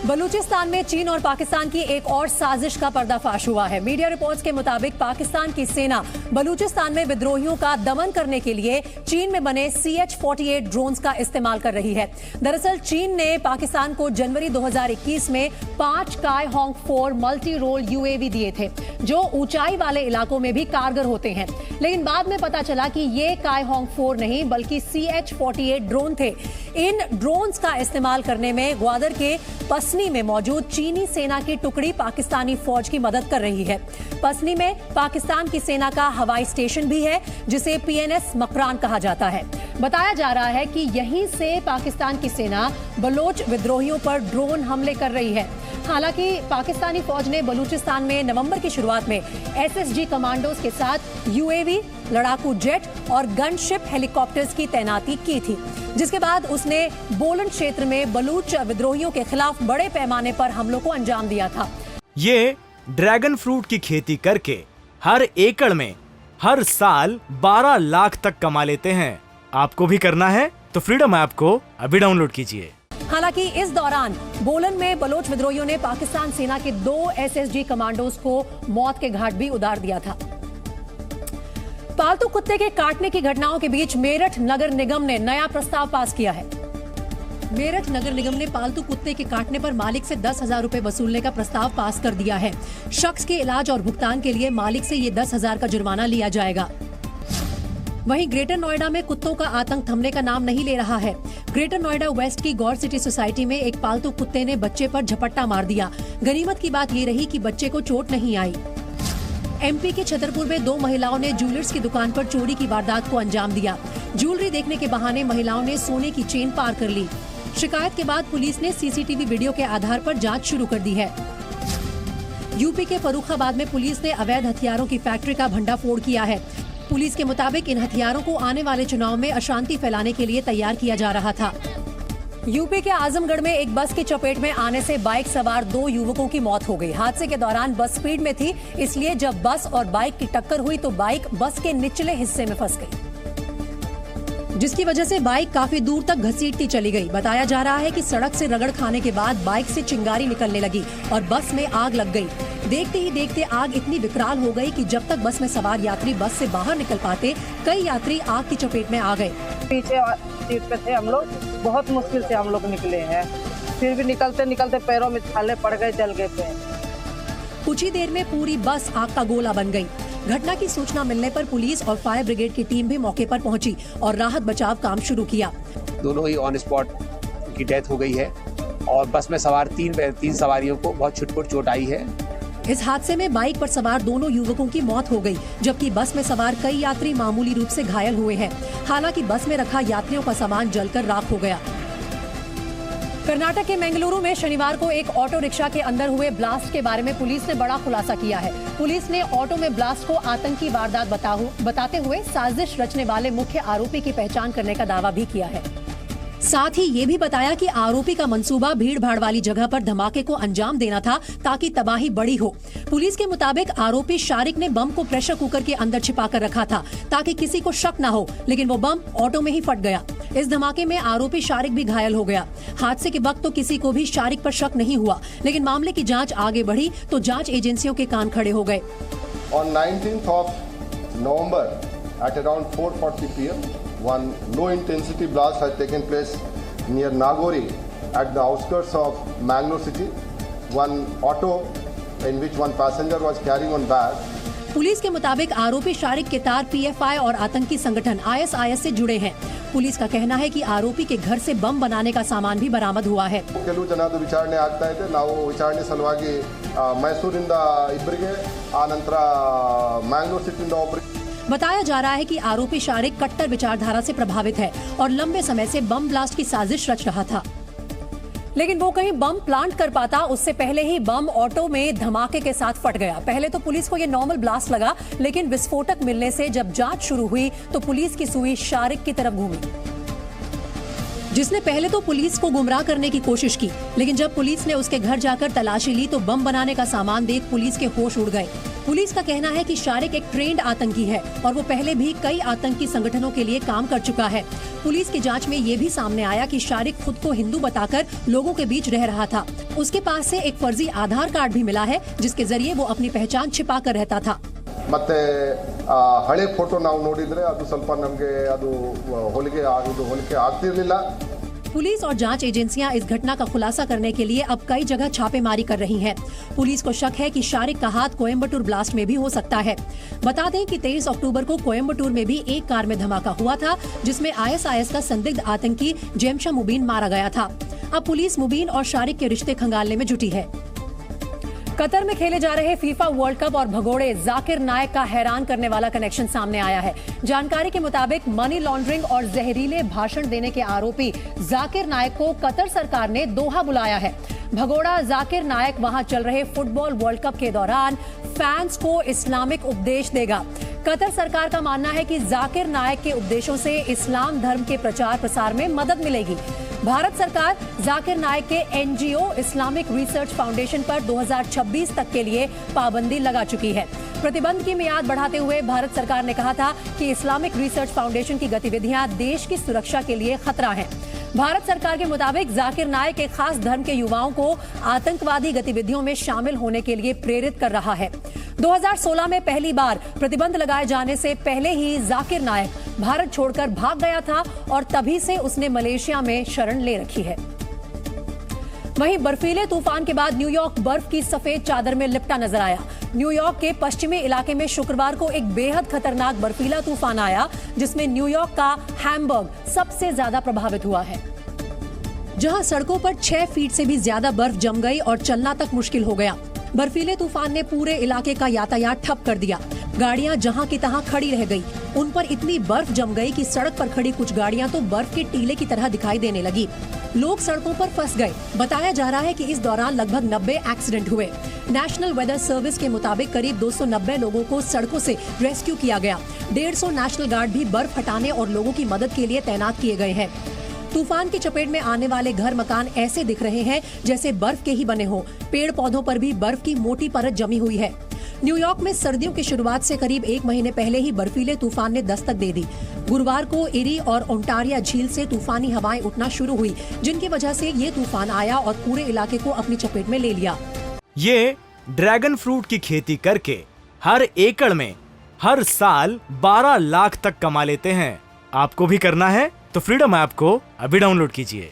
बलूचिस्तान में चीन और पाकिस्तान की एक और साजिश का पर्दाफाश हुआ है। मीडिया रिपोर्ट्स के मुताबिक पाकिस्तान की सेना बलूचिस्तान में विद्रोहियों का दमन करने के लिए चीन में बने CH-48 ड्रोन्स का इस्तेमाल कर रही है। दरअसल चीन ने पाकिस्तान को जनवरी 2021 में 5 काय होंग 4 मल्टी रोल UAV दिए थे, जो ऊंचाई वाले इलाकों में भी कारगर होते हैं। लेकिन बाद में पता चला कि ये काय होंग 4 नहीं बल्कि CH-48 ड्रोन थे। इन ड्रोन्स का इस्तेमाल करने में ग्वादर के पसनी में मौजूद चीनी सेना की टुकड़ी पाकिस्तानी फौज की मदद कर रही है। पसनी में पाकिस्तान की सेना का हवाई स्टेशन भी है, जिसे PNS मकरान कहा जाता है। बताया जा रहा है कि यहीं से पाकिस्तान की सेना बलोच विद्रोहियों पर ड्रोन हमले कर रही है। हालांकि पाकिस्तानी फौज ने बलूचिस्तान में नवंबर की शुरुआत में SSG कमांडोज के साथ UAV, लड़ाकू जेट और गनशिप हेलीकॉप्टर्स की तैनाती की थी, जिसके बाद उसने बोलन क्षेत्र में बलूच विद्रोहियों के खिलाफ बड़े पैमाने पर हमलों को अंजाम दिया था। ये ड्रैगन फ्रूट की खेती करके हर एकड़ में हर साल 12 लाख तक कमा लेते हैं। आपको भी करना है तो फ्रीडम ऐप को अभी डाउनलोड कीजिए। हालांकि इस दौरान बोलन में बलोच विद्रोहियों ने पाकिस्तान सेना के 2 SSG कमांडोज को मौत के घाट भी उतार दिया था। पालतू कुत्ते के काटने की घटनाओं के बीच मेरठ नगर निगम ने नया प्रस्ताव पास किया है। मेरठ नगर निगम ने पालतू कुत्ते के काटने पर मालिक से 10,000 रुपए वसूलने का प्रस्ताव पास कर दिया है। शख्स के इलाज और भुगतान के लिए मालिक से ये 10,000 का जुर्माना लिया जाएगा। वहीं ग्रेटर नोएडा में कुत्तों का आतंक थमने का नाम नहीं ले रहा है। ग्रेटर नोएडा वेस्ट की गौर सिटी सोसाइटी में एक पालतू कुत्ते ने बच्चे पर झपट्टा मार दिया। गनीमत की बात ये रही कि बच्चे को चोट नहीं आई। MP के छतरपुर में 2 महिलाओं ने ज्वेलर्स की दुकान पर चोरी की वारदात को अंजाम दिया। ज्वेलरी देखने के बहाने महिलाओं ने सोने की चेन पार कर ली। शिकायत के बाद पुलिस ने CCTV वीडियो के आधार पर जांच शुरू कर दी है। यूपी के फर्रुखाबाद में पुलिस ने अवैध हथियारों की फैक्ट्री का भंडाफोड़ किया है। पुलिस के मुताबिक इन हथियारों को आने वाले चुनाव में अशांति फैलाने के लिए तैयार किया जा रहा था। यूपी के आजमगढ़ में एक बस की चपेट में आने से बाइक सवार 2 युवकों की मौत हो गई। हादसे के दौरान बस स्पीड में थी, इसलिए जब बस और बाइक की टक्कर हुई तो बाइक बस के निचले हिस्से में फंस गई, जिसकी वजह से बाइक काफी दूर तक घसीटती चली गई। बताया जा रहा है कि सड़क से रगड़ खाने के बाद बाइक से चिंगारी निकलने लगी और बस में आग लग गई। देखते ही देखते आग इतनी विकराल हो गई कि जब तक बस में सवार यात्री बस से बाहर निकल पाते, कई यात्री आग की चपेट में आ गए। पीछे सीट पे थे हम लोग, बहुत मुश्किल से हम लोग निकले हैं। फिर भी निकलते निकलते पैरों में छाले पड़ गए, जल गए पैर। कुछ ही देर में पूरी बस आग का गोला बन गई। घटना की सूचना मिलने पर पुलिस और फायर ब्रिगेड की टीम भी मौके पर पहुंची और राहत बचाव काम शुरू किया। दोनों ही ऑन स्पॉट की डेथ हो गई है और बस में सवार 3 सवारियों को बहुत छुटपुट चोट आई है। इस हादसे में बाइक पर सवार दोनों युवकों की मौत हो गई, जबकि बस में सवार कई यात्री मामूली रूप से घायल हुए हैं। हालांकि बस में रखा यात्रियों का सामान जलकर राख हो गया। कर्नाटक के मंगलुरु में शनिवार को एक ऑटो रिक्शा के अंदर हुए ब्लास्ट के बारे में पुलिस ने बड़ा खुलासा किया है। पुलिस ने ऑटो में ब्लास्ट को आतंकी वारदात बताते हुए साजिश रचने वाले मुख्य आरोपी की पहचान करने का दावा भी किया है। साथ ही ये भी बताया कि आरोपी का मंसूबा भीड़ भाड़ वाली जगह पर धमाके को अंजाम देना था ताकि तबाही बड़ी हो। पुलिस के मुताबिक आरोपी शारिक ने बम को प्रेशर कुकर के अंदर छिपा कर रखा था ताकि किसी को शक न हो, लेकिन वो बम ऑटो में ही फट गया। इस धमाके में आरोपी शारिक भी घायल हो गया। हादसे के वक्त तो किसी को भी शारिक पर शक नहीं हुआ, लेकिन मामले की जांच आगे बढ़ी तो जांच एजेंसियों के कान खड़े हो गए। On 19th of November at around 4:40 p.m. one low-intensity blast has taken place near Nagori at the outskirts of Mangalore city. One auto in which one passenger was carrying on bag. Police के मुताबिक आरोपी शारिक के तार PFI और आतंकी संगठन ISIS से जुड़े हैं। पुलिस का कहना है कि आरोपी के घर से बम बनाने का सामान भी बरामद हुआ है। ಕೆಲವು ಜನರು ವಿಚಾರಣೆ ಆಗ್ತಾ ಇದೆ. ನಾವು ವಿಚಾರಣೆ ಸಲುವಾಗಿ ಮೈಸೂರಿಂದ ಇಬ್ಬರಿಗೆ ಆ ನಂತರ ಮ್ಯಾಂಗ್ಳೂರ್ ಸಿಟಿಯಿಂದ ಒಬ್ಬರಿಗೆ बताया जा रहा है कि आरोपी शारिक कट्टर विचारधारा से प्रभावित है और लंबे समय से बम ब्लास्ट की साजिश रच रहा था। लेकिन वो कहीं बम प्लांट कर पाता, उससे पहले ही बम ऑटो में धमाके के साथ फट गया। पहले तो पुलिस को ये नॉर्मल ब्लास्ट लगा, लेकिन विस्फोटक मिलने से जब जांच शुरू हुई तो पुलिस की सुई शारिक की तरफ घूमी। जिसने पहले तो पुलिस को गुमराह करने की कोशिश की, लेकिन जब पुलिस ने उसके घर जाकर तलाशी ली तो बम बनाने का सामान देख पुलिस के होश उड़ गए। पुलिस का कहना है कि शारिक एक ट्रेंड आतंकी है और वो पहले भी कई आतंकी संगठनों के लिए काम कर चुका है। पुलिस की जांच में ये भी सामने आया कि शारिक खुद को हिंदू बताकर लोगों के बीच रह रहा था। उसके पास से एक फर्जी आधार कार्ड भी मिला है, जिसके जरिए वो अपनी पहचान छिपा कर रहता था। ಮತ್ತೆ ಹಳೆ ಫೋಟೋ ನಾವು ನೋಡಿದ್ರೆ ಅದು ಸ್ವಲ್ಪ ನಮಗೆ ಅದು ಹೋಲಿಕೆ ಆಗ್ತಿರ್ಲಿಲ್ಲ। पुलिस और जांच एजेंसियां इस घटना का खुलासा करने के लिए अब कई जगह छापेमारी कर रही हैं। पुलिस को शक है कि शारिक का हाथ कोयम्बटूर ब्लास्ट में भी हो सकता है। बता दें कि 23 अक्टूबर को कोयम्बटूर में भी एक कार में धमाका हुआ था, जिसमें ISIS का संदिग्ध आतंकी जेमशा मुबीन मारा गया था। अब पुलिस मुबीन और शारिक के रिश्ते खंगालने में जुटी है। कतर में खेले जा रहे फीफा वर्ल्ड कप और भगोड़े जाकिर नायक का हैरान करने वाला कनेक्शन सामने आया है। जानकारी के मुताबिक मनी लॉन्ड्रिंग और जहरीले भाषण देने के आरोपी जाकिर नायक को कतर सरकार ने दोहा बुलाया है। भगोड़ा जाकिर नायक वहां चल रहे फुटबॉल वर्ल्ड कप के दौरान फैंस को इस्लामिक उपदेश देगा। कतर सरकार का मानना है कि जाकिर नायक के उपदेशों से इस्लाम धर्म के प्रचार प्रसार में मदद मिलेगी। भारत सरकार जाकिर नायक के NGO इस्लामिक रिसर्च फाउंडेशन पर 2026 तक के लिए पाबंदी लगा चुकी है। प्रतिबंध की मियाद बढ़ाते हुए भारत सरकार ने कहा था कि इस्लामिक रिसर्च फाउंडेशन की गतिविधियां देश की सुरक्षा के लिए खतरा हैं। भारत सरकार के मुताबिक जाकिर नायक एक खास धर्म के युवाओं को आतंकवादी गतिविधियों में शामिल होने के लिए प्रेरित कर रहा है। 2016 में पहली बार प्रतिबंध लगाए जाने से पहले ही जाकिर नायक भारत छोड़कर भाग गया था और तभी से उसने मलेशिया में शरण ले रखी है। वहीं बर्फीले तूफान के बाद न्यूयॉर्क बर्फ की सफेद चादर में लिपटा नजर आया। न्यूयॉर्क के पश्चिमी इलाके में शुक्रवार को एक बेहद खतरनाक बर्फीला तूफान आया, जिसमें न्यूयॉर्क का हैम्बर्ग सबसे ज्यादा प्रभावित हुआ है, जहां सड़कों पर 6 फीट से भी ज्यादा बर्फ जम गई और चलना तक मुश्किल हो गया। बर्फीले तूफान ने पूरे इलाके का यातायात ठप कर दिया। गाड़ियां जहां की तहां खड़ी रह गई। उन पर इतनी बर्फ जम गई कि सड़क पर खड़ी कुछ गाड़ियां तो बर्फ के टीले की तरह दिखाई देने लगी। लोग सड़कों पर फंस गए। बताया जा रहा है कि इस दौरान लगभग 90 एक्सीडेंट हुए। नेशनल वेदर सर्विस के मुताबिक करीब 290 लोगों को सड़कों से रेस्क्यू किया गया। 150 नेशनल गार्ड भी बर्फ हटाने और लोगों की मदद के लिए तैनात किए गए हैं। तूफान की चपेट में आने वाले घर मकान ऐसे दिख रहे हैं जैसे बर्फ के ही बने हों। पेड़ पौधों पर भी बर्फ की मोटी परत जमी हुई है। न्यूयॉर्क में सर्दियों की शुरुआत से करीब 1 महीने पहले ही बर्फीले तूफान ने दस्तक दे दी। गुरुवार को इरी और ओंटारिया झील से तूफानी हवाएं उठना शुरू हुई, जिनकी वजह से ये तूफान आया और पूरे इलाके को अपनी चपेट में ले लिया। ये ड्रैगन फ्रूट की खेती करके हर एकड़ में हर साल 12 लाख तक कमा लेते हैं। आपको भी करना है तो फ्रीडम ऐप को अभी डाउनलोड कीजिए।